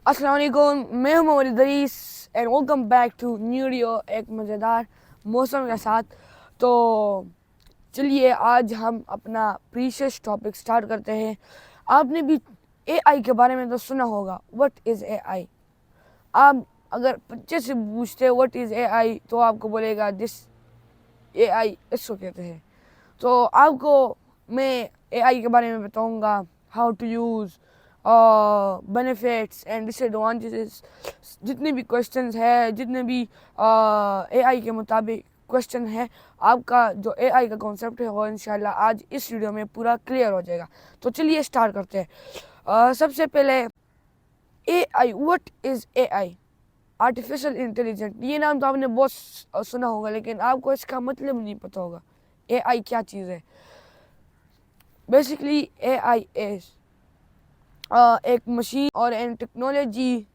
अस्सलाम वालेकुम, मैं हूं Mohammad Idris and welcome back to new video एक मज़ेदार मौसम के साथ। तो चलिए आज हम अपना प्रीशियस टॉपिक स्टार्ट करते हैं। आपने भी एआई के बारे में तो सुना होगा, व्हाट इज़ एआई। आप अगर बच्चे से पूछते हैं व्हाट इज़ एआई तो आपको बोलेगा दिस एआई इसको कहते हैं। तो आपको मैं एआई के बारे में बताऊंगा, how to use, benefits and disadvantages. जितने भी क्वेश्चंस है, जितने भी एआई के मुताबिक क्वेश्चन है, आपका जो एआई का कॉन्सेप्ट है वो इंशाल्लाह आज इस वीडियो में पूरा क्लियर हो जाएगा। तो चलिए स्टार्ट करते हैं। सबसे पहले AI, what is AI, artificial intelligent. ये नाम तो आपने बहुत सुना होगा, लेकिन आपको इसका मतलब नहीं पता होगा एआई क्या चीज़ है। बेसिकली एआई इज एक मशीन और एन टेक्नोलॉजी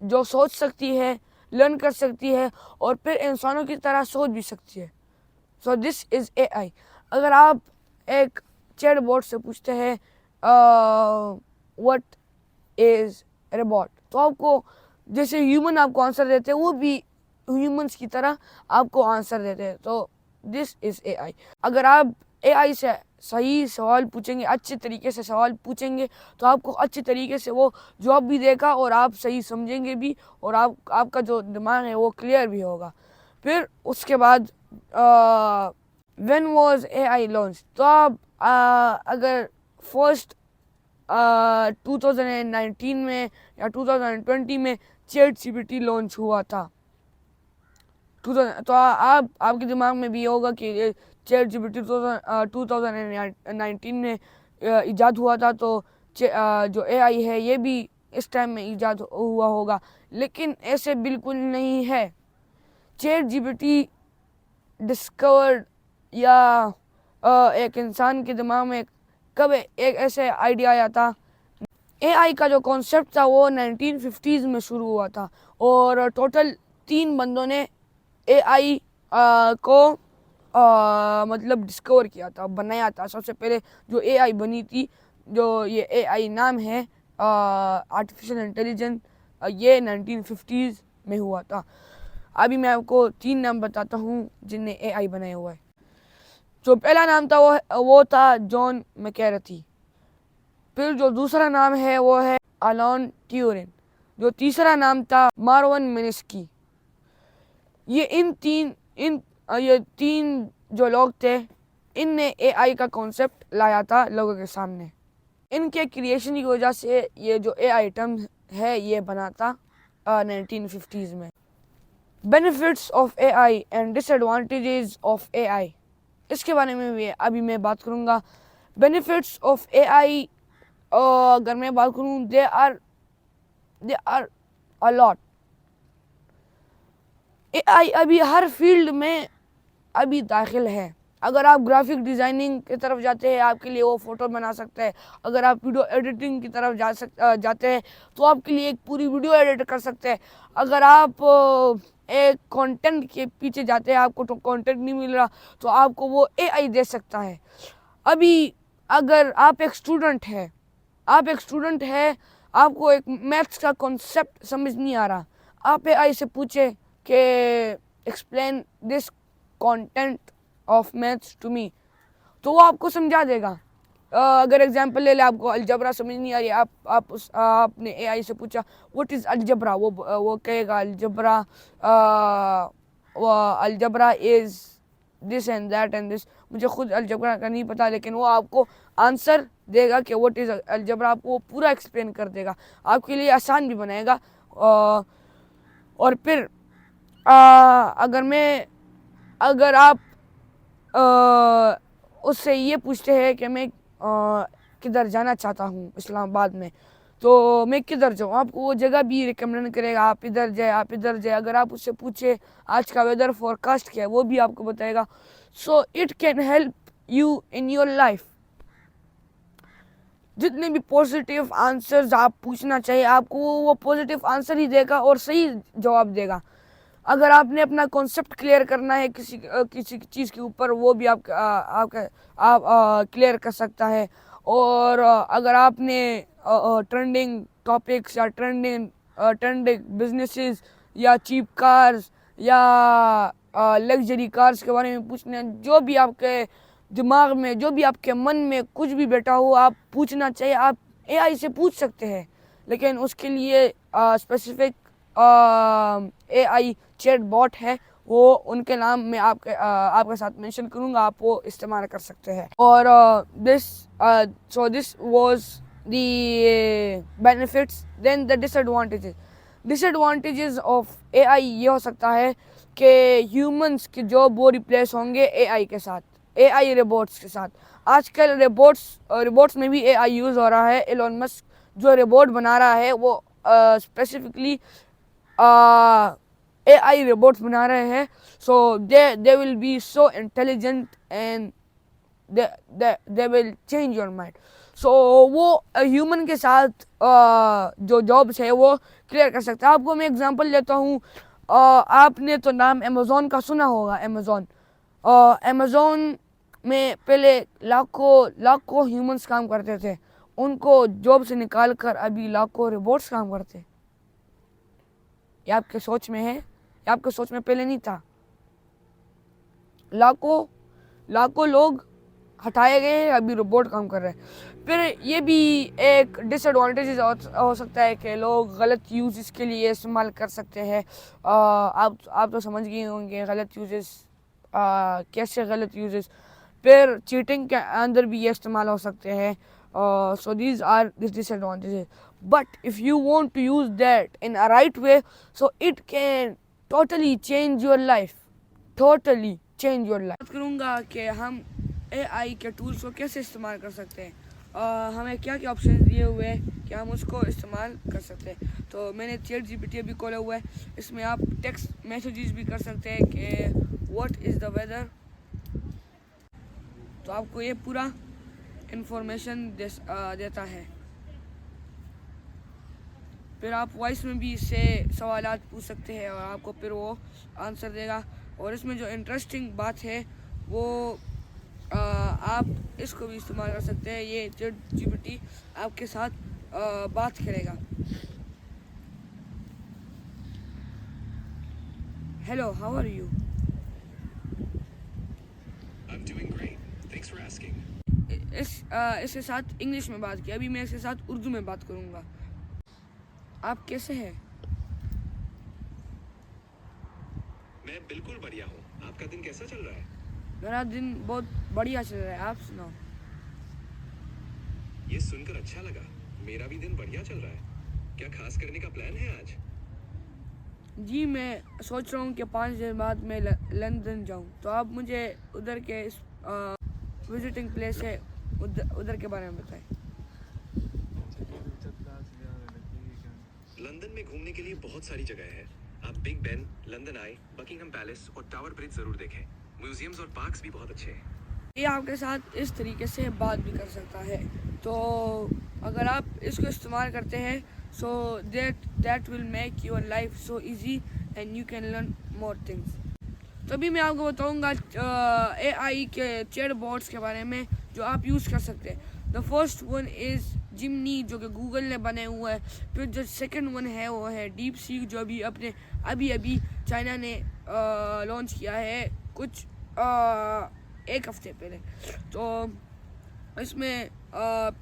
जो सोच सकती है, लर्न कर सकती है और फिर इंसानों की तरह सोच भी सकती है। So this is AI. अगर आप एक चैट बोर्ड से पूछते हैं व्हाट इज़ रोबोट, तो आपको जैसे ह्यूमन आपको आंसर देते हैं, वो भी ह्यूमंस की तरह आपको आंसर देते हैं। तो दिस इज़ एआई। अगर आप एआई से सही सवाल पूछेंगे, अच्छे तरीके से सवाल पूछेंगे, तो आपको अच्छे तरीके से वो जवाब भी देगा और आप सही समझेंगे भी, और आपका जो दिमाग है वो क्लियर भी होगा। फिर उसके बाद व्हेन वाज एआई लॉन्च, तो आप अगर फर्स्ट 2019 में या 2020 में चैट जीपीटी लॉन्च हुआ था। तो आपके दिमाग में भी होगा कि चैट जीपीटी 2019 में ईजाद हुआ था, तो जो एआई है ये भी इस टाइम में ईजाद हुआ होगा, लेकिन ऐसे बिल्कुल नहीं है। चैट जीपीटी डिस्कवर्ड या एक इंसान के दिमाग में कब एक ऐसे आइडिया आया था। एआई का जो कॉन्सेप्ट था वो 1950s में शुरू हुआ था, और टोटल 3 बंदों ने एआई को मतलब डिस्कवर किया था, बनाया था। सबसे पहले जो एआई बनी थी, जो ये एआई नाम है आर्टिफिशियल इंटेलिजेंस, ये 1950s में हुआ था। अभी मैं आपको 3 नाम बताता हूँ जिनने एआई बनाया हुआ है। जो पहला नाम था वो था जॉन मैकेरथी। फिर जो दूसरा नाम है वो है अलोन ट्यूरिंग। जो तीसरा नाम था मार्वन मिनिस्की। ये तीन जो लोग थे, इनने एआई का कॉन्सेप्ट लाया था लोगों के सामने। इनके क्रिएशन की वजह से ये जो एआई टर्म है ये बना था 1950s में। Benefits of AI and disadvantages of AI, इसके बारे में भी अभी मैं बात करूँगा। बेनिफिट्स ऑफ एआई, अगर मैं बात करूँ, they are a lot. AI अभी हर फील्ड में अभी दाखिल है। अगर आप ग्राफिक डिज़ाइनिंग की तरफ जाते हैं, आपके लिए वो फ़ोटो बना सकता है। अगर आप वीडियो एडिटिंग की तरफ जाते हैं, तो आपके लिए एक पूरी वीडियो एडिट कर सकते हैं। अगर आप एक कंटेंट के पीछे जाते हैं, आपको तो कंटेंट नहीं मिल रहा, तो आपको वो एआई दे सकता है। अभी अगर आप एक स्टूडेंट है, आपको एक मैथ्स का कॉन्सेप्ट समझ नहीं आ रहा, आप एआई से पूछे कि explain this content of maths to me, तो वो आपको समझा देगा। अगर एग्जांपल ले ले, आपको अलजबरा समझ नहीं आ रही, आपने एआई से पूछा व्हाट इज़ अलजबरा, वो कहेगा algebra is this and that and this. मुझे खुद अलजबरा का नहीं पता, लेकिन वो आपको आंसर देगा कि व्हाट इज़ अलजबरा, आपको वो पूरा एक्सप्लेन कर देगा, आपके लिए आसान भी बनाएगा। और फिर अगर आप उससे ये पूछते हैं कि मैं किधर जाना चाहता हूँ इस्लामाबाद में, तो मैं किधर जाऊँ, आपको वो जगह भी रिकमेंड करेगा, आप इधर जाए, आप इधर जाए। अगर आप उससे पूछे आज का वेदर फोरकास्ट क्या है, वो भी आपको बताएगा। सो it can help you in your life. जितने भी पॉजिटिव आंसर्स आप पूछना चाहिए, आपको वो पॉजिटिव आंसर ही देगा और सही जवाब देगा। अगर आपने अपना कॉन्सेप्ट क्लियर करना है किसी चीज़ के ऊपर, वो भी आप क्लियर कर सकता है। और अगर आपने ट्रेंडिंग टॉपिक्स या ट्रेंडिंग बिजनेसेस या चीप कार्स या लग्जरी कार्स के बारे में पूछना, जो भी आपके दिमाग में, जो भी आपके मन में कुछ भी बैठा हो, आप पूछना चाहिए, आप एआई से पूछ सकते हैं। लेकिन उसके लिए स्पेसिफिक एआई चैट बॉट है, वो उनके नाम में आपके साथ मेंशन करूंगा, आप वो इस्तेमाल कर सकते हैं। और this was the benefits. Then the disadvantages of AI ये हो सकता है कि ह्यूमंस की जॉब वो रिप्लेस होंगे एआई के साथ, एआई रोबोट्स के साथ। आजकल रोबोट्स में भी एआई यूज़ हो रहा है। एलोन मस्क जो रोबोट बना रहा है वो स्पेसिफिकली एआई रोबोट्स बना रहे हैं। So they will be so intelligent and they will change your mind. So वो ह्यूमन के साथ जो जॉब्स है वो क्लियर कर सकता है। आपको मैं एग्जांपल देता हूँ। आपने तो नाम अमेज़ॉन का सुना होगा। अमेज़ॉन में पहले लाखों ह्यूमंस काम करते थे, उनको जॉब से निकाल कर अभी लाखों रोबोट्स काम करते हैं। ये आपके सोच में है, ये आपके सोच में पहले नहीं था। लाखों लोग हटाए गए, अभी रोबोट काम कर रहे हैं। फिर ये भी एक डिसएडवांटेज हो सकता है कि लोग गलत यूजेस के लिए इस्तेमाल कर सकते हैं। आप तो समझ गए होंगे गलत यूजेस कैसे गलत यूजेस। फिर चीटिंग के अंदर भी ये इस्तेमाल हो सकते हैं। So these are disadvantages, but if you want to use that in a right way, so it can totally change your life, totally change your life. बात करूँगा कि हम एआई के टूल्स को कैसे इस्तेमाल कर सकते हैं, हमें क्या क्या ऑप्शन दिए हुए हैं कि हम उसको इस्तेमाल कर सकते हैं। तो मैंने चैट जीपीटी अभी खोला हुआ है, इसमें आप टेक्स्ट मैसेजेस भी कर सकते हैं कि व्हाट इज़ द वेदर, तो आपको ये पूरा इंफॉर्मेशन देता है। फिर आप वॉइस में भी इससे सवालात पूछ सकते हैं और आपको फिर वो आंसर देगा। और इसमें जो इंटरेस्टिंग बात है वो आप इसको भी इस्तेमाल कर सकते हैं। ये चैट जीपीटी आपके साथ बात करेगा। Hello, how are you? इसके साथ इंग्लिश में बात की, अभी मैं इसके साथ उर्दू में बात करूँगा। आप कैसे हैं? मैं बिल्कुल बढ़िया हूँ। आपका दिन कैसा चल रहा है? मेरा दिन बहुत बढ़िया चल रहा है, आप सुनाओ। ये सुनकर अच्छा लगा। मेरा भी दिन बढ़िया चल रहा है। क्या खास करने का प्लान है आज? जी, मैं सोच रहा हूँ कि 5 दिन बाद मैं लंदन जाऊँ, तो आप मुझे उधर के विजिटिंग प्लेस है उधर के बारे में बताएं। लंदन में घूमने के लिए बहुत सारी जगह है। आप बिग बेन, लंदन आई, बकिंगहम पैलेस और टावर ब्रिज जरूर देखें। म्यूजियम्स और पार्क्स भी बहुत अच्छे हैं। ये आपके साथ इस तरीके से बात भी कर सकता है। तो अगर आप इसको इस्तेमाल करते हैं, so that will make your life so easy and you can learn more things. तो अभी मैं आपको बताऊंगा एआई के चैट बॉट्स के बारे में जो आप यूज़ कर सकते हैं। द फर्स्ट वन इज़ जिमनी, जो कि गूगल ने बने हुआ है। फिर जो सेकंड वन है वो है डीप सीक, जो अभी चाइना ने लॉन्च किया है कुछ एक हफ्ते पहले। तो इसमें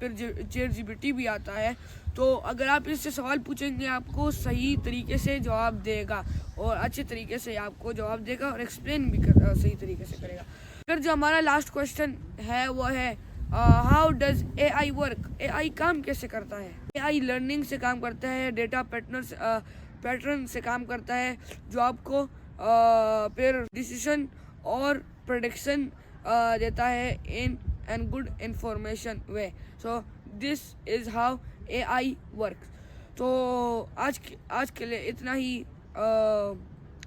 फिर चैट जीपीटी भी आता है। तो अगर आप इससे सवाल पूछेंगे, आपको सही तरीके से जवाब देगा और अच्छे तरीके से आपको जवाब देगा और एक्सप्लेन भी सही तरीके से करेगा। फिर जो हमारा लास्ट क्वेश्चन है वो है how does AI work. AI काम कैसे करता है? एआई लर्निंग से काम करता है, डेटा पैटर्न से काम करता है, जो आपको फिर डिसीजन और प्रेडिक्शन देता है in and good information way. So this is how AI works. तो आज के लिए इतना ही।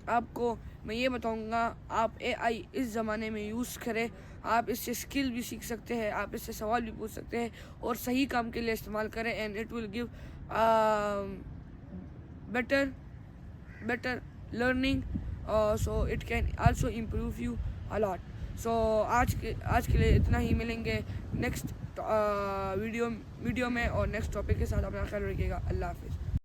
आपको मैं ये बताऊंगा, आप एआई इस ज़माने में यूज़ करें। आप इससे स्किल भी सीख सकते हैं, आप इससे सवाल भी पूछ सकते हैं और सही काम के लिए इस्तेमाल करें, and it will give better learning, so it can also improve you a lot. सो आज के लिए इतना ही, मिलेंगे नेक्स्ट वीडियो में और नेक्स्ट टॉपिक के साथ। अपना ख्याल रखिएगा। अल्लाह हाफिज़।